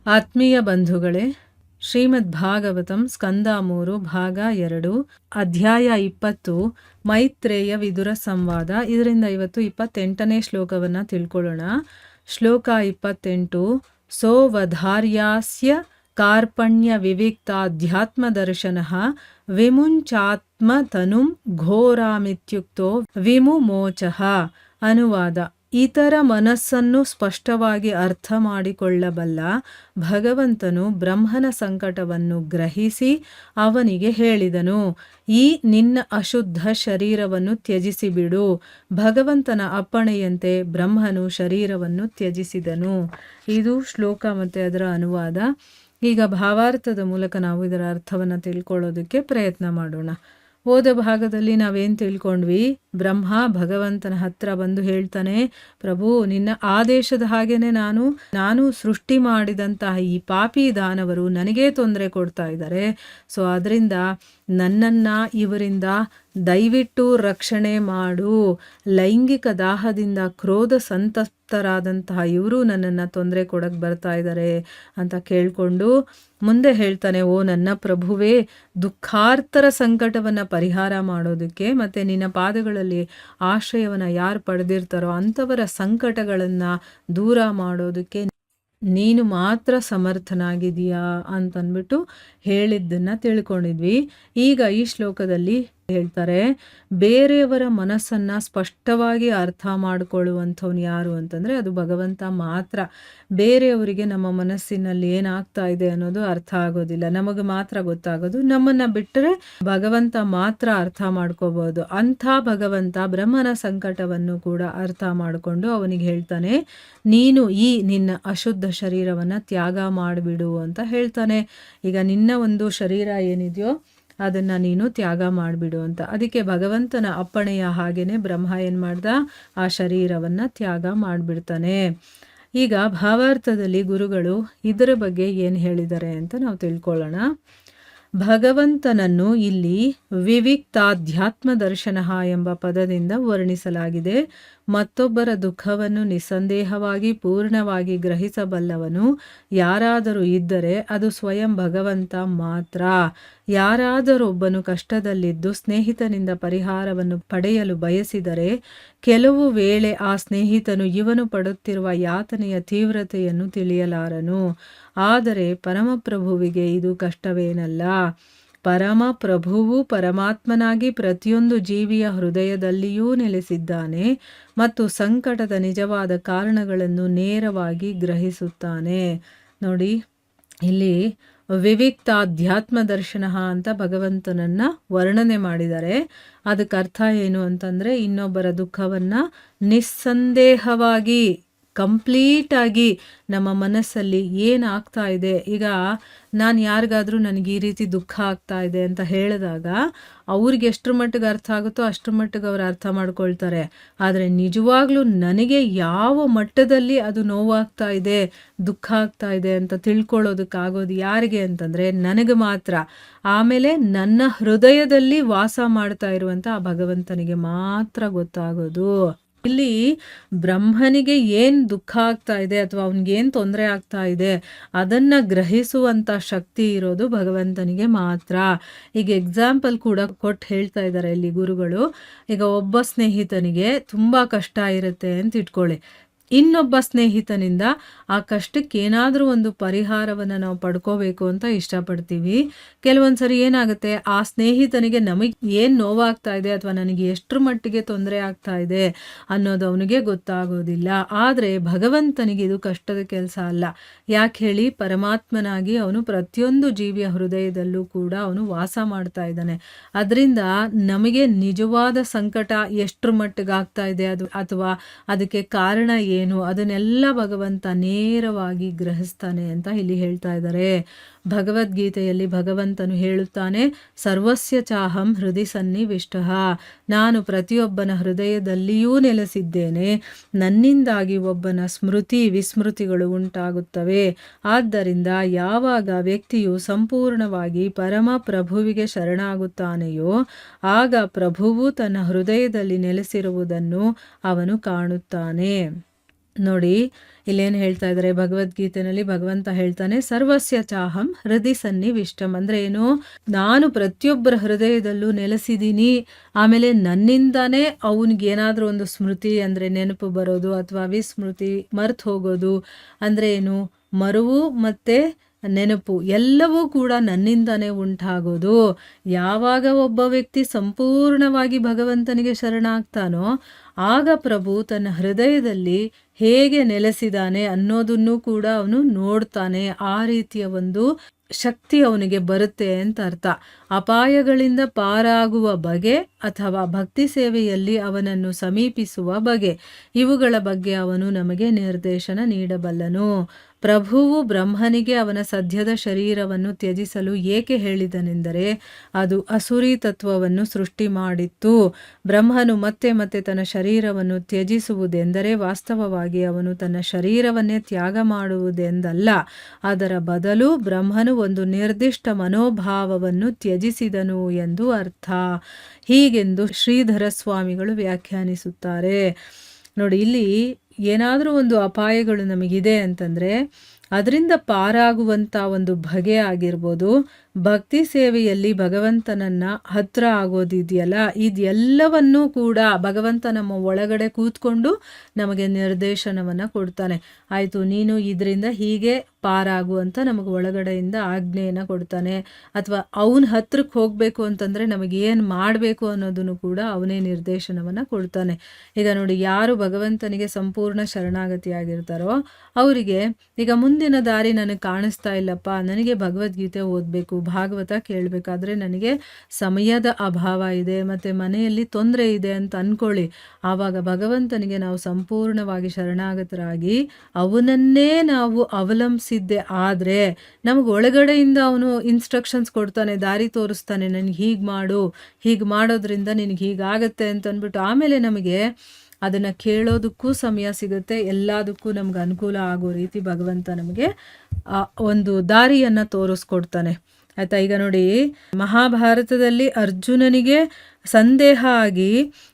ಆತ್ಮೀಯ ಬಂಧುಗಳೇ, ಶ್ರೀಮದ್ ಭಾಗವತಂ ಸ್ಕಂದ 3 ಭಾಗ 2 ಅಧ್ಯಾಯ 20 ಮೈತ್ರೇಯ ವಿದುರ ಸಂವಾದ. ಇದರಿಂದ ಇವತ್ತು 28ನೇ ಶ್ಲೋಕವನ್ನು ತಿಳ್ಕೊಳ್ಳೋಣ. ಶ್ಲೋಕ 28. ಸೋವಧಾರ್ಯಾಸ್ಯ ಕಾರ್ಪಣ್ಯ ವಿವಿಕ್ತಾಧ್ಯಾತ್ಮದರ್ಶನಃ ವಿಮುಂಚಾತ್ಮತನುಂ ಘೋರಾಮಿತ್ಯುಕ್ತೋ ವಿಮುಮೋಚಃ. ಅನುವಾದ: ಇತರ ಮನಸ್ಸನ್ನು ಸ್ಪಷ್ಟವಾಗಿ ಅರ್ಥ ಮಾಡಿಕೊಳ್ಳಬಲ್ಲ ಭಗವಂತನು ಬ್ರಹ್ಮನ ಸಂಕಟವನ್ನು ಗ್ರಹಿಸಿ ಅವನಿಗೆ ಹೇಳಿದನು, ಈ ನಿನ್ನ ಅಶುದ್ಧ ಶರೀರವನ್ನು ತ್ಯಜಿಸಿಬಿಡು. ಭಗವಂತನ ಅಪ್ಪಣೆಯಂತೆ ಬ್ರಹ್ಮನು ಶರೀರವನ್ನು ತ್ಯಜಿಸಿದನು. ಇದು ಶ್ಲೋಕ ಮತ್ತು ಅದರ ಅನುವಾದ. ಈಗ ಭಾವಾರ್ಥದ ಮೂಲಕ ನಾವು ಇದರ ಅರ್ಥವನ್ನು ತಿಳ್ಕೊಳ್ಳೋದಕ್ಕೆ ಪ್ರಯತ್ನ ಮಾಡೋಣ. ಹೋದ ಭಾಗದಲ್ಲಿ ನಾವೇನು ತಿಳ್ಕೊಂಡ್ವಿ? ಬ್ರಹ್ಮ ಭಗವಂತನ ಹತ್ರ ಬಂದು ಹೇಳ್ತಾನೆ, ಪ್ರಭು, ನಿನ್ನ ಆದೇಶದ ಹಾಗೇನೆ ನಾನು ಸೃಷ್ಟಿ ಮಾಡಿದಂತಹ ಈ ಪಾಪಿ ದಾನವರು ನನಗೇ ತೊಂದರೆ ಕೊಡ್ತಾ ಇದ್ದಾರೆ. ಸೊ ಅದರಿಂದ ನನ್ನನ್ನು ಇವರಿಂದ ದಯವಿಟ್ಟು ರಕ್ಷಣೆ ಮಾಡು. ಲೈಂಗಿಕ ದಾಹದಿಂದ ಕ್ರೋಧ ಸಂತಪ್ತರಾದಂತಹ ಇವರು ನನ್ನನ್ನು ತೊಂದರೆ ಕೊಡಕ್ಕೆ ಬರ್ತಾ ಇದ್ದಾರೆ ಅಂತ ಕೇಳಿಕೊಂಡು ಮುಂದೆ ಹೇಳ್ತಾನೆ, ಓ ನನ್ನ ಪ್ರಭುವೇ, ದುಃಖಾರ್ತರ ಸಂಕಟವನ್ನು ಪರಿಹಾರ ಮಾಡೋದಕ್ಕೆ ಮತ್ತು ನಿನ್ನ ಪಾದಗಳಲ್ಲಿ ಆಶ್ರಯವನ್ನು ಯಾರು ಪಡೆದಿರ್ತಾರೋ ಅಂಥವರ ಸಂಕಟಗಳನ್ನು ದೂರ ಮಾಡೋದಕ್ಕೆ ನೀನು ಮಾತ್ರ ಸಮರ್ಥನಾಗಿದೆಯಾ ಅಂತಂದ್ಬಿಟ್ಟು ಹೇಳಿದ್ದನ್ನು ತಿಳ್ಕೊಂಡಿದ್ವಿ. ಈಗ ಈ ಶ್ಲೋಕದಲ್ಲಿ ಹೇಳ್ತಾರೆ, ಬೇರೆಯವರ ಮನಸ್ಸನ್ನು ಸ್ಪಷ್ಟವಾಗಿ ಅರ್ಥ ಮಾಡಿಕೊಳ್ಳುವಂಥವ್ನು ಯಾರು ಅಂತಂದರೆ ಅದು ಭಗವಂತ ಮಾತ್ರ. ಬೇರೆಯವರಿಗೆ ನಮ್ಮ ಮನಸ್ಸಿನಲ್ಲಿ ಏನಾಗ್ತಾ ಇದೆ ಅನ್ನೋದು ಅರ್ಥ ಆಗೋದಿಲ್ಲ, ನಮಗೆ ಮಾತ್ರ ಗೊತ್ತಾಗೋದು. ನಮ್ಮನ್ನು ಬಿಟ್ಟರೆ ಭಗವಂತ ಮಾತ್ರ ಅರ್ಥ ಮಾಡ್ಕೋಬೋದು. ಅಂಥ ಭಗವಂತ ಬ್ರಹ್ಮನ ಸಂಕಟವನ್ನು ಕೂಡ ಅರ್ಥ ಮಾಡಿಕೊಂಡು ಅವನಿಗೆ ಹೇಳ್ತಾನೆ, ನೀನು ಈ ನಿನ್ನ ಅಶುದ್ಧ ಶರೀರವನ್ನು ತ್ಯಾಗ ಮಾಡಿಬಿಡು ಅಂತ ಹೇಳ್ತಾನೆ. ಈಗ ನಿನ್ನ ಒಂದು ಶರೀರ ಏನಿದೆಯೋ ಅದನ್ನು ನೀನು ತ್ಯಾಗ ಮಾಡಿಬಿಡು ಅಂತ. ಅದಕ್ಕೆ ಭಗವಂತನ ಅಪ್ಪಣೆಯ ಹಾಗೇನೆ ಬ್ರಹ್ಮ ಏನು ಮಾಡ್ದ? ಆ ಶರೀರವನ್ನು ತ್ಯಾಗ ಮಾಡಿಬಿಡ್ತಾನೆ. ಈಗ ಭಾವಾರ್ಥದಲ್ಲಿ ಗುರುಗಳು ಇದರ ಬಗ್ಗೆ ಏನು ಹೇಳಿದ್ದಾರೆ ಅಂತ ನಾವು ತಿಳ್ಕೊಳ್ಳೋಣ. ಭಗವಂತನನ್ನು ಇಲ್ಲಿ ವಿವಿಕ್ತಾಧ್ಯಾತ್ಮ ದರ್ಶನ ಎಂಬ ಪದದಿಂದ ವರ್ಣಿಸಲಾಗಿದೆ. ಮತ್ತೊಬ್ಬರ ದುಃಖವನ್ನು ನಿಸ್ಸಂದೇಹವಾಗಿ ಪೂರ್ಣವಾಗಿ ಗ್ರಹಿಸಬಲ್ಲವನು ಯಾರಾದರೂ ಇದ್ದರೆ ಅದು ಸ್ವಯಂ ಭಗವಂತ ಮಾತ್ರ. ಯಾರಾದರೊಬ್ಬನು ಕಷ್ಟದಲ್ಲಿದ್ದು ಸ್ನೇಹಿತನಿಂದ ಪರಿಹಾರವನ್ನು ಪಡೆಯಲು ಬಯಸಿದರೆ ಕೆಲವು ವೇಳೆ ಆ ಸ್ನೇಹಿತನು ಇವನು ಪಡುತ್ತಿರುವ ಯಾತನೆಯ ತೀವ್ರತೆಯನ್ನು ತಿಳಿಯಲಾರನು. ಆದರೆ ಪರಮಪ್ರಭುವಿಗೆ ಇದು ಕಷ್ಟವೇನಲ್ಲ. ಪರಮಪ್ರಭುವು ಪರಮಾತ್ಮನಾಗಿ ಪ್ರತಿಯೊಂದು ಜೀವಿಯ ಹೃದಯದಲ್ಲಿಯೂ ನೆಲೆಸಿದ್ದಾನೆ ಮತ್ತು ಸಂಕಟದ ನಿಜವಾದ ಕಾರಣಗಳನ್ನು ನೇರವಾಗಿ ಗ್ರಹಿಸುತ್ತಾನೆ. ನೋಡಿ, ಇಲ್ಲಿ ವಿವಿಕ್ತಾಧ್ಯಾತ್ಮ ದರ್ಶನ ಅಂತ ಭಗವಂತನನ್ನು ವರ್ಣನೆ ಮಾಡಿದ್ದಾರೆ. ಅದಕ್ಕೆ ಅರ್ಥ ಏನು ಅಂತಂದರೆ, ಇನ್ನೊಬ್ಬರ ದುಃಖವನ್ನು ನಿಸ್ಸಂದೇಹವಾಗಿ ಕಂಪ್ಲೀಟಾಗಿ ನಮ್ಮ ಮನಸ್ಸಲ್ಲಿ ಏನಾಗ್ತಾ ಇದೆ, ಈಗ ನಾನು ಯಾರಿಗಾದರೂ ನನಗೆ ಈ ರೀತಿ ದುಃಖ ಆಗ್ತಾ ಇದೆ ಅಂತ ಹೇಳಿದಾಗ ಅವ್ರಿಗೆ ಎಷ್ಟರ ಮಟ್ಟಿಗೆ ಅರ್ಥ ಆಗುತ್ತೋ ಅಷ್ಟರ ಮಟ್ಟಿಗೆ ಅವ್ರು ಅರ್ಥ ಮಾಡ್ಕೊಳ್ತಾರೆ. ಆದರೆ ನಿಜವಾಗ್ಲೂ ನನಗೆ ಯಾವ ಮಟ್ಟದಲ್ಲಿ ಅದು ನೋವಾಗ್ತಾ ಇದೆ, ದುಃಖ ಆಗ್ತಾ ಇದೆ ಅಂತ ತಿಳ್ಕೊಳ್ಳೋದಕ್ಕಾಗೋದು ಯಾರಿಗೆ ಅಂತಂದರೆ ನನಗೆ ಮಾತ್ರ. ಆಮೇಲೆ ನನ್ನ ಹೃದಯದಲ್ಲಿ ವಾಸ ಮಾಡ್ತಾ ಇರುವಂಥ ಆ ಭಗವಂತನಿಗೆ ಮಾತ್ರ ಗೊತ್ತಾಗೋದು. ಇಲ್ಲಿ ಬ್ರಹ್ಮನಿಗೆ ಏನು ದುಃಖ ಆಗ್ತಾ ಇದೆ ಅಥವಾ ಅವನಿಗೇನು ತೊಂದರೆ ಆಗ್ತಾ ಇದೆ ಅದನ್ನು ಗ್ರಹಿಸುವಂಥ ಶಕ್ತಿ ಇರೋದು ಭಗವಂತನಿಗೆ ಮಾತ್ರ. ಈಗ ಎಕ್ಸಾಂಪಲ್ ಕೂಡ ಕೊಟ್ಟು ಹೇಳ್ತಾ ಇದ್ದಾರೆ ಇಲ್ಲಿ ಗುರುಗಳು. ಈಗ ಒಬ್ಬ ಸ್ನೇಹಿತನಿಗೆ ತುಂಬ ಕಷ್ಟ ಇರುತ್ತೆ ಅಂತ ಇಟ್ಕೊಳ್ಳಿ. ಇನ್ನೊಬ್ಬ ಸ್ನೇಹಿತನಿಂದ ಆ ಕಷ್ಟಕ್ಕೆ ಏನಾದರೂ ಒಂದು ಪರಿಹಾರವನ್ನು ನಾವು ಪಡ್ಕೋಬೇಕು ಅಂತ ಇಷ್ಟಪಡ್ತೀವಿ. ಕೆಲವೊಂದು ಸರಿ ಏನಾಗುತ್ತೆ, ಆ ಸ್ನೇಹಿತನಿಗೆ ನಮಗೆ ಏನು ನೋವಾಗ್ತಾ ಇದೆ ಅಥವಾ ನನಗೆ ಎಷ್ಟರ ಮಟ್ಟಿಗೆ ತೊಂದರೆ ಆಗ್ತಾ ಇದೆ ಅನ್ನೋದು ಅವನಿಗೆ ಗೊತ್ತಾಗೋದಿಲ್ಲ. ಆದರೆ ಭಗವಂತನಿಗೆ ಇದು ಕಷ್ಟದ ಕೆಲಸ ಅಲ್ಲ. ಯಾಕೆ ಹೇಳಿ? ಪರಮಾತ್ಮನಾಗಿ ಅವನು ಪ್ರತಿಯೊಂದು ಜೀವಿಯ ಹೃದಯದಲ್ಲೂ ಕೂಡ ಅವನು ವಾಸ ಮಾಡ್ತಾ ಇದ್ದಾನೆ. ಅದರಿಂದ ನಮಗೆ ನಿಜವಾದ ಸಂಕಟ ಎಷ್ಟರ ಮಟ್ಟಿಗೆ ಆಗ್ತಾ ಇದೆ ಅದು ಅಥವಾ ಅದಕ್ಕೆ ಕಾರಣ ಏನು ಅದನ್ನೆಲ್ಲ ಭಗವಂತ ನೇರವಾಗಿ ಗ್ರಹಿಸ್ತಾನೆ ಅಂತ ಇಲ್ಲಿ ಹೇಳ್ತಾ ಇದ್ದಾರೆ. ಭಗವದ್ಗೀತೆಯಲ್ಲಿ ಭಗವಂತನು ಹೇಳುತ್ತಾನೆ, ಸರ್ವಸ್ಯ ಚಾಹಂ ಹೃದಯ ಸನ್ನಿವಿಷ್ಟಃ. ನಾನು ಪ್ರತಿಯೊಬ್ಬನ ಹೃದಯದಲ್ಲಿಯೂ ನೆಲೆಸಿದ್ದೇನೆ. ನನ್ನಿಂದಾಗಿ ಒಬ್ಬನ ಸ್ಮೃತಿ ವಿಸ್ಮೃತಿಗಳು ಉಂಟಾಗುತ್ತವೆ. ಆದ್ದರಿಂದ ಯಾವಾಗ ವ್ಯಕ್ತಿಯು ಸಂಪೂರ್ಣವಾಗಿ ಪರಮ ಪ್ರಭುವಿಗೆ ಶರಣಾಗುತ್ತಾನೆಯೋ ಆಗ ಪ್ರಭುವು ತನ್ನ ಹೃದಯದಲ್ಲಿ ನೆಲೆಸಿರುವುದನ್ನು ಅವನು ಕಾಣುತ್ತಾನೆ. ನೋಡಿ ಇಲ್ಲೇನು ಹೇಳ್ತಾ ಇದ್ದಾರೆ ಭಗವದ್ಗೀತೆಯಲ್ಲಿ, ಭಗವಂತ ಹೇಳ್ತಾನೆ ಸರ್ವಸ್ಯ ಚಾಹಂ ಹೃದಯ ಸನ್ನಿವಿಷ್ಟಂ. ಅಂದರೆ ಏನು, ನಾನು ಪ್ರತಿಯೊಬ್ಬರ ಹೃದಯದಲ್ಲೂ ನೆಲೆಸಿದ್ದೀನಿ. ಆಮೇಲೆ ನನ್ನಿಂದಾನೇ ಅವನಿಗೆ ಏನಾದರೂ ಒಂದು ಸ್ಮೃತಿ ಅಂದರೆ ನೆನಪು ಬರೋದು ಅಥವಾ ವಿಸ್ಮೃತಿ ಮರ್ತು ಹೋಗೋದು, ಅಂದರೆ ಏನು, ಮರುವು ಮತ್ತು ನೆನಪು ಎಲ್ಲವೂ ಕೂಡ ನನ್ನಿಂದನೇ ಉಂಟಾಗೋದು. ಯಾವಾಗ ಒಬ್ಬ ವ್ಯಕ್ತಿ ಸಂಪೂರ್ಣವಾಗಿ ಭಗವಂತನಿಗೆ ಶರಣಾಗ್ತಾನೋ ಆಗ ಪ್ರಭು ತನ್ನ ಹೃದಯದಲ್ಲಿ ಹೇಗೆ ನೆಲೆಸಿದಾನೆ ಅನ್ನೋದನ್ನು ಕೂಡ ಅವನು ನೋಡ್ತಾನೆ. ಆ ರೀತಿಯ ಒಂದು ಶಕ್ತಿ ಅವನಿಗೆ ಬರುತ್ತೆ ಅಂತ ಅರ್ಥ. ಅಪಾಯಗಳಿಂದ ಪಾರಾಗುವ ಬಗೆ ಅಥವಾ ಭಕ್ತಿ ಸೇವೆಯಲ್ಲಿ ಅವನನ್ನು ಸಮೀಪಿಸುವ ಬಗೆ, ಇವುಗಳ ಬಗ್ಗೆ ಅವನು ನಮಗೆ ನಿರ್ದೇಶನ ನೀಡಬಲ್ಲನು. ಪ್ರಭುವು ಬ್ರಹ್ಮನಿಗೆ ಅವನ ಸದ್ಯದ ಶರೀರವನ್ನು ತ್ಯಜಿಸಲು ಏಕೆ ಹೇಳಿದನೆಂದರೆ ಅದು ಅಸುರಿ ತತ್ವವನ್ನು ಸೃಷ್ಟಿ ಮಾಡಿತ್ತು. ಬ್ರಹ್ಮನು ಮತ್ತೆ ಮತ್ತೆ ತನ್ನ ಶರೀರವನ್ನು ತ್ಯಜಿಸುವುದೆಂದರೆ ವಾಸ್ತವವಾಗಿ ಅವನು ತನ್ನ ಶರೀರವನ್ನೇ ತ್ಯಾಗ ಮಾಡುವುದೆಂದಲ್ಲ. ಅದರ ಬದಲು ಬ್ರಹ್ಮನು ಒಂದು ನಿರ್ದಿಷ್ಟ ಮನೋಭಾವವನ್ನು ತ್ಯಜಿಸಿದನು ಎಂದು ಅರ್ಥ. ಹೀಗೆಂದು ಶ್ರೀಧರ ಸ್ವಾಮಿಗಳು ವ್ಯಾಖ್ಯಾನಿಸುತ್ತಾರೆ. ನೋಡಿ, ಇಲ್ಲಿ ಏನಾದರೂ ಒಂದು ಅಪಾಯಗಳು ನಮಗಿದೆ ಅಂತಂದರೆ ಅದರಿಂದ ಪಾರಾಗುವಂಥ ಒಂದು ಬಗೆ ಆಗಿರ್ಬೋದು, ಭಕ್ತಿ ಸೇವೆಯಲ್ಲಿ ಭಗವಂತನನ್ನು ಹತ್ರ ಆಗೋದಿದೆಯಲ್ಲ, ಇದೆಲ್ಲವನ್ನೂ ಕೂಡ ಭಗವಂತ ನಮ್ಮ ಒಳಗಡೆ ಕೂತ್ಕೊಂಡು ನಮಗೆ ನಿರ್ದೇಶನವನ್ನು ಕೊಡ್ತಾನೆ. ಆಯಿತು, ನೀನು ಇದರಿಂದ ಹೀಗೆ ಪಾರಾಗು ಅಂತ ನಮಗೆ ಒಳಗಡೆಯಿಂದ ಆಜ್ಞೆಯನ್ನು ಕೊಡ್ತಾನೆ. ಅಥವಾ ಅವನ ಹತ್ರಕ್ಕೆ ಹೋಗಬೇಕು ಅಂತಂದರೆ ನಮಗೇನು ಮಾಡಬೇಕು ಅನ್ನೋದನ್ನು ಕೂಡ ಅವನೇ ನಿರ್ದೇಶನವನ್ನು ಕೊಡ್ತಾನೆ. ಈಗ ನೋಡಿ, ಯಾರು ಭಗವಂತನಿಗೆ ಸಂಪೂರ್ಣ ಶರಣಾಗತಿಯಾಗಿರ್ತಾರೋ ಅವರಿಗೆ ಈಗ ಮುಂದಿನ ದಾರಿ ನನಗೆ ಕಾಣಿಸ್ತಾ ಇಲ್ಲಪ್ಪ, ನನಗೆ ಭಗವದ್ಗೀತೆ ಓದಬೇಕು, ಭಾಗವತ ಕೇಳಬೇಕಾದ್ರೆ ನನಗೆ ಸಮಯದ ಅಭಾವ ಇದೆ ಮತ್ತು ಮನೆಯಲ್ಲಿ ತೊಂದರೆ ಇದೆ ಅಂತ ಅಂದ್ಕೊಳ್ಳಿ. ಆವಾಗ ಭಗವಂತನಿಗೆ ನಾವು ಸಂಪೂರ್ಣವಾಗಿ ಶರಣಾಗತರಾಗಿ ಅವನನ್ನೇ ನಾವು ಅವಲಂಬಿಸಿದ್ದೆ ಆದರೆ ನಮಗೆ ಒಳಗಡೆಯಿಂದ ಅವನು ಇನ್ಸ್ಟ್ರಕ್ಷನ್ಸ್ ಕೊಡ್ತಾನೆ, ದಾರಿ ತೋರಿಸ್ತಾನೆ, ನನಗೆ ಹೀಗೆ ಮಾಡು, ಹೀಗೆ ಮಾಡೋದ್ರಿಂದ ನಿನಗೆ ಹೀಗಾಗತ್ತೆ ಅಂತ ಅಂದ್ಬಿಟ್ಟು ಆಮೇಲೆ ನಮಗೆ ಅದನ್ನು ಕೇಳೋದಕ್ಕೂ ಸಮಯ ಸಿಗುತ್ತೆ. ಎಲ್ಲದಕ್ಕೂ ನಮ್ಗೆ ಅನುಕೂಲ ಆಗೋ ರೀತಿ ಭಗವಂತ ನಮಗೆ ಒಂದು ದಾರಿಯನ್ನು ತೋರಿಸ್ಕೊಡ್ತಾನೆ. ಆಯಿತಾ. ಈಗ ನೋಡಿ, ಮಹಾಭಾರತದಲ್ಲಿ ಅರ್ಜುನನಿಗೆ ಸಂದೇಹ ಆಗಿ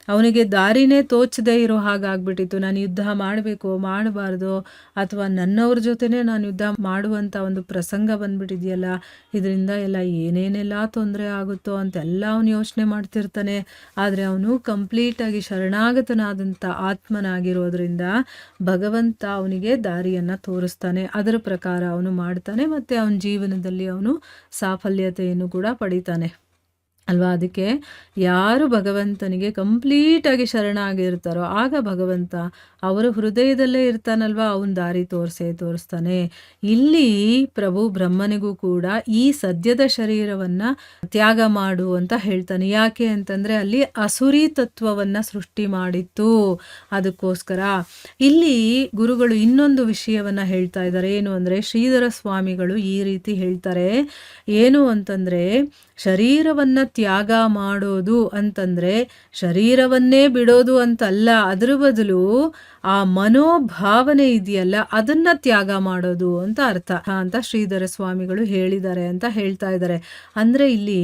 ಅವನಿಗೆ ದಾರಿನೇ ತೋಚದೇ ಇರೋ ಹಾಗಾಗ್ಬಿಟ್ಟಿತ್ತು. ನಾನು ಯುದ್ಧ ಮಾಡಬೇಕು ಮಾಡಬಾರ್ದು, ಅಥವಾ ನನ್ನವ್ರ ಜೊತೆನೇ ನಾನು ಯುದ್ಧ ಮಾಡುವಂಥ ಒಂದು ಪ್ರಸಂಗ ಬಂದ್ಬಿಟ್ಟಿದೆಯಲ್ಲ, ಇದರಿಂದ ಎಲ್ಲ ಏನೇನೆಲ್ಲ ತೊಂದರೆ ಆಗುತ್ತೋ ಅಂತೆಲ್ಲ ಅವನು ಯೋಚನೆ ಮಾಡ್ತಿರ್ತಾನೆ. ಆದರೆ ಅವನು ಕಂಪ್ಲೀಟಾಗಿ ಶರಣಾಗತನಾದಂಥ ಆತ್ಮನಾಗಿರೋದ್ರಿಂದ ಭಗವಂತ ಅವನಿಗೆ ದಾರಿಯನ್ನು ತೋರಿಸ್ತಾನೆ. ಅದರ ಪ್ರಕಾರ ಅವನು ಮಾಡ್ತಾನೆ ಮತ್ತು ಅವನ ಜೀವನದಲ್ಲಿ ಅವನು ಸಾಫಲ್ಯತೆಯನ್ನು ಕೂಡ ಪಡಿತಾನೆ ಅಲ್ವಾ. ಅದಕ್ಕೆ ಯಾರು ಭಗವಂತನಿಗೆ ಕಂಪ್ಲೀಟಾಗಿ ಶರಣಾಗಿರ್ತಾರೋ ಆಗ ಭಗವಂತ ಅವರ ಹೃದಯದಲ್ಲೇ ಇರ್ತಾನಲ್ವ, ಅವನ ದಾರಿ ತೋರಿಸ್ತಾನೆ. ಇಲ್ಲಿ ಪ್ರಭು ಬ್ರಹ್ಮನಿಗೂ ಕೂಡ ಈ ಸದ್ಯದ ಶರೀರವನ್ನು ತ್ಯಾಗ ಮಾಡು ಅಂತ ಹೇಳ್ತಾನೆ. ಯಾಕೆ ಅಂತಂದರೆ ಅಲ್ಲಿ ಅಸುರಿ ತತ್ವವನ್ನು ಸೃಷ್ಟಿ ಮಾಡಿತ್ತು, ಅದಕ್ಕೋಸ್ಕರ. ಇಲ್ಲಿ ಗುರುಗಳು ಇನ್ನೊಂದು ವಿಷಯವನ್ನು ಹೇಳ್ತಾ ಇದ್ದಾರೆ. ಏನು ಅಂದರೆ ಶ್ರೀಧರ ಸ್ವಾಮಿಗಳು ಈ ರೀತಿ ಹೇಳ್ತಾರೆ. ಏನು ಅಂತಂದರೆ ಶರೀರವನ್ನು ತ್ಯಾಗ ಮಾಡೋದು ಅಂತಂದರೆ ಶರೀರವನ್ನೇ ಬಿಡೋದು ಅಂತಲ್ಲ, ಅದರ ಬದಲು ಆ ಮನೋಭಾವನೆ ಇದೆಯಲ್ಲ ಅದನ್ನು ತ್ಯಾಗ ಮಾಡೋದು ಅಂತ ಅರ್ಥ ಅಂತ ಶ್ರೀಧರ ಸ್ವಾಮಿಗಳು ಹೇಳಿದ್ದಾರೆ ಅಂತ ಹೇಳ್ತಾ ಇದ್ದಾರೆ. ಅಂದರೆ ಇಲ್ಲಿ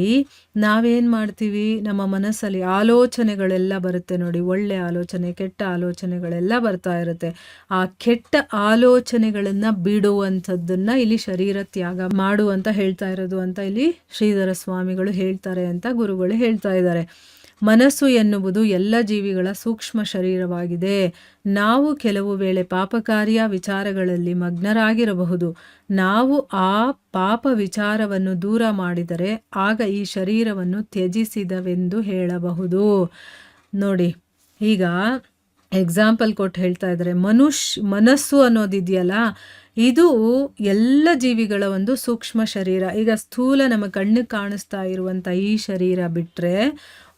ನಾವೇನು ಮಾಡ್ತೀವಿ, ನಮ್ಮ ಮನಸ್ಸಲ್ಲಿ ಆಲೋಚನೆಗಳೆಲ್ಲ ಬರುತ್ತೆ ನೋಡಿ, ಒಳ್ಳೆ ಆಲೋಚನೆ ಕೆಟ್ಟ ಆಲೋಚನೆಗಳೆಲ್ಲ ಬರ್ತಾ ಇರುತ್ತೆ. ಆ ಕೆಟ್ಟ ಆಲೋಚನೆಗಳನ್ನು ಬಿಡುವಂಥದ್ದನ್ನು ಇಲ್ಲಿ ಶರೀರ ತ್ಯಾಗ ಮಾಡು ಅಂತ ಹೇಳ್ತಾ ಇರೋದು ಅಂತ ಇಲ್ಲಿ ಶ್ರೀಧರ ಸ್ವಾಮಿಗಳು ಹೇಳ್ತಾರೆ ಅಂತ ಗುರುಗಳು ಹೇಳ್ತಾ ಇದ್ದಾರೆ. ಮನಸ್ಸು ಎನ್ನುವುದು ಎಲ್ಲ ಜೀವಿಗಳ ಸೂಕ್ಷ್ಮ ಶರೀರವಾಗಿದೆ. ನಾವು ಕೆಲವು ವೇಳೆ ಪಾಪಕಾರ್ಯ ವಿಚಾರಗಳಲ್ಲಿ ಮಗ್ನರಾಗಿರಬಹುದು. ನಾವು ಆ ಪಾಪ ವಿಚಾರವನ್ನು ದೂರ ಮಾಡಿದರೆ ಆಗ ಈ ಶರೀರವನ್ನು ತ್ಯಜಿಸಿದವೆಂದು ಹೇಳಬಹುದು. ನೋಡಿ, ಈಗ ಎಕ್ಸಾಂಪಲ್ ಕೊಟ್ಟು ಹೇಳ್ತಾ ಇದ್ದಾರೆ. ಮನಸ್ಸು ಅನ್ನೋದಿದೆಯಲ್ಲ, ಇದು ಎಲ್ಲ ಜೀವಿಗಳ ಒಂದು ಸೂಕ್ಷ್ಮ ಶರೀರ. ಈಗ ಸ್ಥೂಲ ನಮ್ಮ ಕಣ್ಣಿಗೆ ಕಾಣಿಸ್ತಾ ಇರುವಂಥ ಈ ಶರೀರ ಬಿಟ್ಟರೆ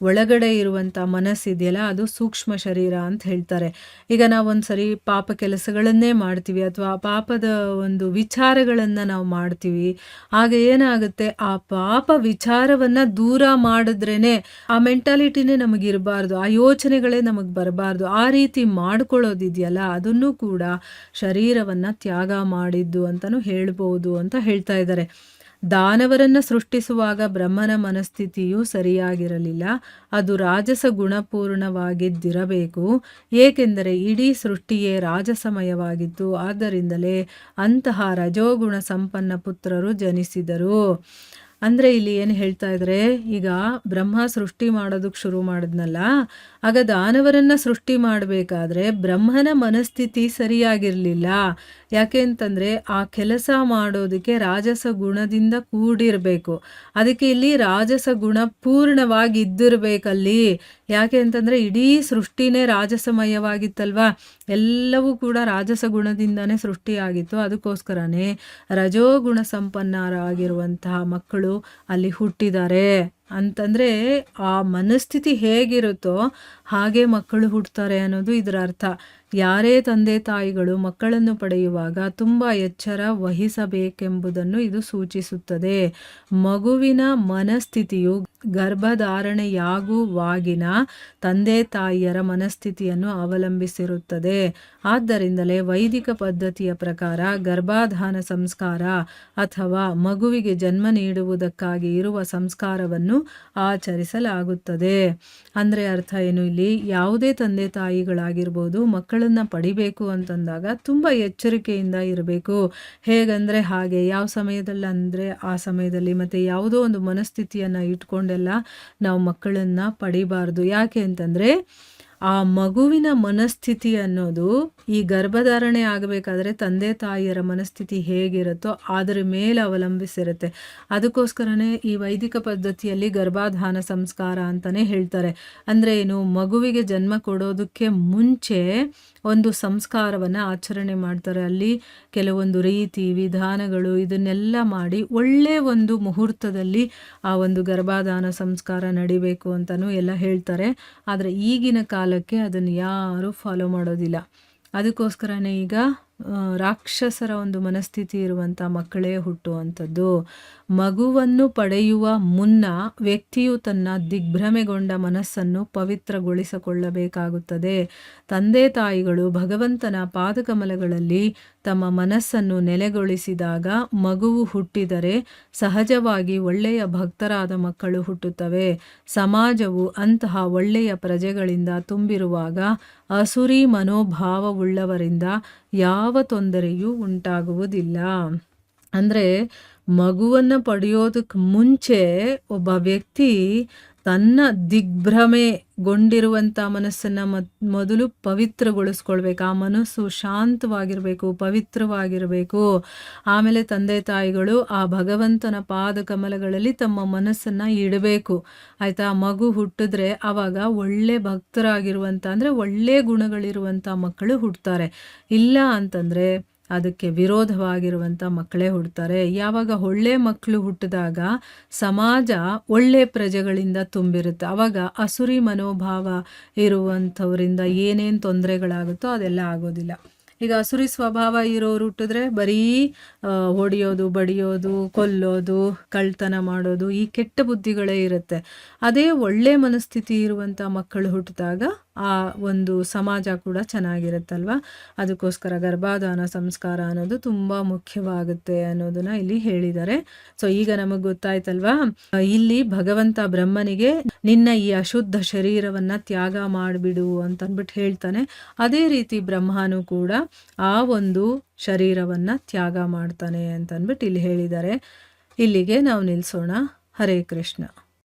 ಒಳಗಡೆ ಇರುವಂಥ ಮನಸ್ಸಿದೆಯಲ್ಲ ಅದು ಸೂಕ್ಷ್ಮ ಶರೀರ ಅಂತ ಹೇಳ್ತಾರೆ. ಈಗ ನಾವು ಒಂದು ಸರಿ ಪಾಪ ಕೆಲಸಗಳನ್ನೇ ಮಾಡ್ತೀವಿ ಅಥವಾ ಪಾಪದ ಒಂದು ವಿಚಾರಗಳನ್ನು ನಾವು ಮಾಡ್ತೀವಿ. ಆಗ ಏನಾಗುತ್ತೆ, ಆ ಪಾಪ ವಿಚಾರವನ್ನು ದೂರ ಮಾಡಿದ್ರೇ ಆ ಮೆಂಟಾಲಿಟಿನೇ ನಮಗಿರಬಾರ್ದು, ಆ ಯೋಚನೆಗಳೇ ನಮಗೆ ಬರಬಾರ್ದು. ಆ ರೀತಿ ಮಾಡ್ಕೊಳ್ಳೋದಿದೆಯಲ್ಲ ಅದನ್ನು ಕೂಡ ಶರೀರವನ್ನು ತ್ಯಾಗ ಮಾಡಿದ್ದು ಅಂತಲೂ ಹೇಳ್ಬೋದು ಅಂತ ಹೇಳ್ತಾ ಇದ್ದಾರೆ. ದಾನವರನ್ನು ಸೃಷ್ಟಿಸುವಾಗ ಬ್ರಹ್ಮನ ಮನಸ್ಥಿತಿಯು ಸರಿಯಾಗಿರಲಿಲ್ಲ. ಅದು ರಾಜಸ ಗುಣಪೂರ್ಣವಾಗಿದ್ದಿರಬೇಕು. ಏಕೆಂದರೆ ಇಡೀ ಸೃಷ್ಟಿಯೇ ರಾಜಸಮಯವಾಗಿತ್ತು. ಆದ್ದರಿಂದಲೇ ಅಂತಹ ರಜೋಗುಣ ಸಂಪನ್ನ ಪುತ್ರರು ಜನಿಸಿದರು. ಅಂದರೆ ಇಲ್ಲಿ ಏನು ಹೇಳ್ತಾ ಇದ್ದಾರೆ, ಈಗ ಬ್ರಹ್ಮ ಸೃಷ್ಟಿ ಮಾಡೋದಕ್ಕೆ ಶುರು ಮಾಡಿದ್ನಲ್ಲ, ಆಗ ದಾನವರನ್ನು ಸೃಷ್ಟಿ ಮಾಡಬೇಕಾದ್ರೆ ಬ್ರಹ್ಮನ ಮನಸ್ಥಿತಿ ಸರಿಯಾಗಿರಲಿಲ್ಲ. ಯಾಕೆ ಅಂತಂದರೆ ಆ ಕೆಲಸ ಮಾಡೋದಕ್ಕೆ ರಾಜಸ ಗುಣದಿಂದ ಕೂಡಿರಬೇಕು. ಅದಕ್ಕೆ ಇಲ್ಲಿ ರಾಜಸ ಗುಣ ಪೂರ್ಣವಾಗಿ ಇದ್ದಿರಬೇಕಲ್ಲಿ. ಯಾಕೆ ಅಂತಂದರೆ ಇಡೀ ಸೃಷ್ಟಿನೇ ರಾಜಸಮಯವಾಗಿತ್ತಲ್ವ, ಎಲ್ಲವೂ ಕೂಡ ರಾಜಸ ಗುಣದಿಂದನೇ ಸೃಷ್ಟಿಯಾಗಿತ್ತು. ಅದಕ್ಕೋಸ್ಕರನೇ ರಜೋಗುಣ ಸಂಪನ್ನರಾಗಿರುವಂತಹ ಮಕ್ಕಳು ಅಲ್ಲಿ ಹುಟ್ಟಿದ್ದಾರೆ ಅಂತಂದರೆ ಆ ಮನಸ್ಥಿತಿ ಹೇಗಿರುತ್ತೋ ಹಾಗೆ ಮಕ್ಕಳು ಹುಟ್ಟುತ್ತಾರೆ ಅನ್ನೋದು ಇದರ ಅರ್ಥ. ಯಾರೇ ತಂದೆ ತಾಯಿಗಳು ಮಕ್ಕಳನ್ನು ಪಡೆಯುವಾಗ ತುಂಬ ಎಚ್ಚರ ವಹಿಸಬೇಕೆಂಬುದನ್ನು ಇದು ಸೂಚಿಸುತ್ತದೆ. ಮಗುವಿನ ಮನಸ್ಥಿತಿಯು ಗರ್ಭಧಾರಣೆಯಾಗುವಾಗಿನ ತಂದೆ ತಾಯಿಯರ ಮನಸ್ಥಿತಿಯನ್ನು ಅವಲಂಬಿಸಿರುತ್ತದೆ. ಆದ್ದರಿಂದಲೇ ವೈದಿಕ ಪದ್ಧತಿಯ ಪ್ರಕಾರ ಗರ್ಭಾಧಾನ ಸಂಸ್ಕಾರ ಅಥವಾ ಮಗುವಿಗೆ ಜನ್ಮ ನೀಡುವುದಕ್ಕಾಗಿ ಇರುವ ಸಂಸ್ಕಾರವನ್ನು ಆಚರಿಸಲಾಗುತ್ತದೆ. ಅಂದರೆ ಅರ್ಥ ಏನು, ಇಲ್ಲಿ ಯಾವುದೇ ತಂದೆ ತಾಯಿಗಳಾಗಿರ್ಬೋದು ಮಕ್ಕಳನ್ನು ಪಡಿಬೇಕು ಅಂತಂದಾಗ ತುಂಬ ಎಚ್ಚರಿಕೆಯಿಂದ ಇರಬೇಕು. ಹೇಗಂದರೆ ಹಾಗೆ, ಯಾವ ಸಮಯದಲ್ಲಿ ಅಂದರೆ ಆ ಸಮಯದಲ್ಲಿ, ಮತ್ತು ಯಾವುದೋ ಒಂದು ಮನಸ್ಥಿತಿಯನ್ನು ಇಟ್ಕೊಂಡೆಲ್ಲ ನಾವು ಮಕ್ಕಳನ್ನು ಪಡಿಬಾರ್ದು. ಯಾಕೆ ಅಂತಂದರೆ ಆ ಮಗುವಿನ ಮನಸ್ಥಿತಿ ಅನ್ನೋದು ಈ ಗರ್ಭಧಾರಣೆ ಆಗಬೇಕಾದ್ರೆ ತಂದೆ ತಾಯಿಯರ ಮನಸ್ಥಿತಿ ಹೇಗಿರುತ್ತೋ ಅದರ ಮೇಲೆ ಅವಲಂಬಿಸಿರುತ್ತೆ. ಅದಕ್ಕೋಸ್ಕರನೇ ಈ ವೈದಿಕ ಪದ್ಧತಿಯಲ್ಲಿ ಗರ್ಭಾಧಾನ ಸಂಸ್ಕಾರ ಅಂತಲೇ ಹೇಳ್ತಾರೆ. ಅಂದರೆ ಏನು, ಮಗುವಿಗೆ ಜನ್ಮ ಕೊಡೋದಕ್ಕೆ ಮುಂಚೆ ಒಂದು ಸಂಸ್ಕಾರವನ್ನು ಆಚರಣೆ ಮಾಡ್ತಾರೆ. ಅಲ್ಲಿ ಕೆಲವೊಂದು ರೀತಿ ವಿಧಾನಗಳು ಇದನ್ನೆಲ್ಲ ಮಾಡಿ ಒಳ್ಳೆಯ ಒಂದು ಮುಹೂರ್ತದಲ್ಲಿ ಆ ಒಂದು ಗರ್ಭಾಧಾನ ಸಂಸ್ಕಾರ ನಡಿಬೇಕು ಅಂತಲೂ ಎಲ್ಲ ಹೇಳ್ತಾರೆ. ಆದರೆ ಈಗಿನ ಕಾಲಕ್ಕೆ ಅದನ್ನು ಯಾರೂ ಫಾಲೋ ಮಾಡೋದಿಲ್ಲ. ಅದಕ್ಕೋಸ್ಕರನೇ ಈಗ ರಾಕ್ಷಸರ ಒಂದು ಮನಸ್ಥಿತಿ ಇರುವಂಥ ಮಕ್ಕಳೇ ಹುಟ್ಟುವಂಥದ್ದು. ಮಗುವನ್ನು ಪಡೆಯುವ ಮುನ್ನ ವ್ಯಕ್ತಿಯು ತನ್ನ ದಿಗ್ಭ್ರಮೆಗೊಂಡ ಮನಸ್ಸನ್ನು ಪವಿತ್ರಗೊಳಿಸಿಕೊಳ್ಳಬೇಕಾಗುತ್ತದೆ. ತಂದೆ ತಾಯಿಗಳು ಭಗವಂತನ ಪಾದಕಮಲಗಳಲ್ಲಿ ತಮ್ಮ ಮನಸ್ಸನ್ನು ನೆಲೆಗೊಳಿಸಿದಾಗ ಮಗುವು ಹುಟ್ಟಿದರೆ ಸಹಜವಾಗಿ ಒಳ್ಳೆಯ ಭಕ್ತರಾದ ಮಕ್ಕಳು ಹುಟ್ಟುತ್ತವೆ. ಸಮಾಜವು ಅಂತಹ ಒಳ್ಳೆಯ ಪ್ರಜೆಗಳಿಂದ ತುಂಬಿರುವಾಗ ಅಸುರಿ ಮನೋಭಾವವುಳ್ಳವರಿಂದ ಯಾವ ತೊಂದರೆಯೂ ಉಂಟಾಗುವುದಿಲ್ಲ. ಅಂದರೆ ಮಗುವನ್ನು ಪಡೆಯೋದಕ್ಕೆ ಮುಂಚೆ ಒಬ್ಬ ವ್ಯಕ್ತಿ ತನ್ನ ದಿಗ್ಭ್ರಮೆಗೊಂಡಿರುವಂಥ ಮನಸ್ಸನ್ನು ಮೊದಲು ಪವಿತ್ರಗೊಳಿಸ್ಕೊಳ್ಬೇಕು. ಆ ಮನಸ್ಸು ಶಾಂತವಾಗಿರಬೇಕು, ಪವಿತ್ರವಾಗಿರಬೇಕು. ಆಮೇಲೆ ತಂದೆ ತಾಯಿಗಳು ಆ ಭಗವಂತನ ಪಾದ ಕಮಲಗಳಲ್ಲಿ ತಮ್ಮ ಮನಸ್ಸನ್ನು ಇಡಬೇಕು. ಆಯಿತಾ? ಮಗು ಹುಟ್ಟಿದ್ರೆ ಆವಾಗ ಒಳ್ಳೆ ಭಕ್ತರಾಗಿರುವಂಥ, ಅಂದರೆ ಒಳ್ಳೆ ಗುಣಗಳಿರುವಂಥ ಮಕ್ಕಳು ಹುಟ್ಟುತ್ತಾರೆ. ಇಲ್ಲ ಅಂತಂದರೆ ಅದಕ್ಕೆ ವಿರೋಧವಾಗಿರುವಂಥ ಮಕ್ಕಳೇ ಹುಡ್ತಾರೆ. ಯಾವಾಗ ಒಳ್ಳೆ ಮಕ್ಕಳು ಹುಟ್ಟಿದಾಗ ಸಮಾಜ ಒಳ್ಳೆ ಪ್ರಜೆಗಳಿಂದ ತುಂಬಿರುತ್ತೆ. ಆವಾಗ ಅಸುರಿ ಮನೋಭಾವ ಇರುವಂಥವರಿಂದ ಏನೇನು ತೊಂದರೆಗಳಾಗುತ್ತೋ ಅದೆಲ್ಲ ಆಗೋದಿಲ್ಲ. ಈಗ ಅಸುರಿ ಸ್ವಭಾವ ಇರೋರು ಹುಟ್ಟಿದ್ರೆ ಬರೀ ಹೊಡೆಯೋದು, ಬಡಿಯೋದು, ಕೊಲ್ಲೋದು, ಕಳ್ತನ ಮಾಡೋದು, ಈ ಕೆಟ್ಟ ಬುದ್ಧಿಗಳೇ ಇರುತ್ತೆ. ಅದೇ ಒಳ್ಳೆ ಮನಸ್ಥಿತಿ ಇರುವಂಥ ಮಕ್ಕಳು ಹುಟ್ಟಿದಾಗ ಆ ಒಂದು ಸಮಾಜ ಕೂಡ ಚೆನ್ನಾಗಿರುತ್ತಲ್ವ. ಅದಕ್ಕೋಸ್ಕರ ಗರ್ಭಾಧಾನ ಸಂಸ್ಕಾರ ಅನ್ನೋದು ತುಂಬ ಮುಖ್ಯವಾಗುತ್ತೆ ಅನ್ನೋದನ್ನ ಇಲ್ಲಿ ಹೇಳಿದ್ದಾರೆ. ಸೊ ಈಗ ನಮಗೆ ಗೊತ್ತಾಯ್ತಲ್ವಾ, ಇಲ್ಲಿ ಭಗವಂತ ಬ್ರಹ್ಮನಿಗೆ ನಿನ್ನ ಈ ಅಶುದ್ಧ ಶರೀರವನ್ನು ತ್ಯಾಗ ಮಾಡಿಬಿಡು ಅಂತಂದ್ಬಿಟ್ಟು ಹೇಳ್ತಾನೆ. ಅದೇ ರೀತಿ ಬ್ರಹ್ಮನು ಕೂಡ ಆ ಒಂದು ಶರೀರವನ್ನು ತ್ಯಾಗ ಮಾಡ್ತಾನೆ ಅಂತಂದ್ಬಿಟ್ಟು ಇಲ್ಲಿ ಹೇಳಿದ್ದಾರೆ. ಇಲ್ಲಿಗೆ ನಾವು ನಿಲ್ಲಿಸೋಣ. ಹರೇ ಕೃಷ್ಣ.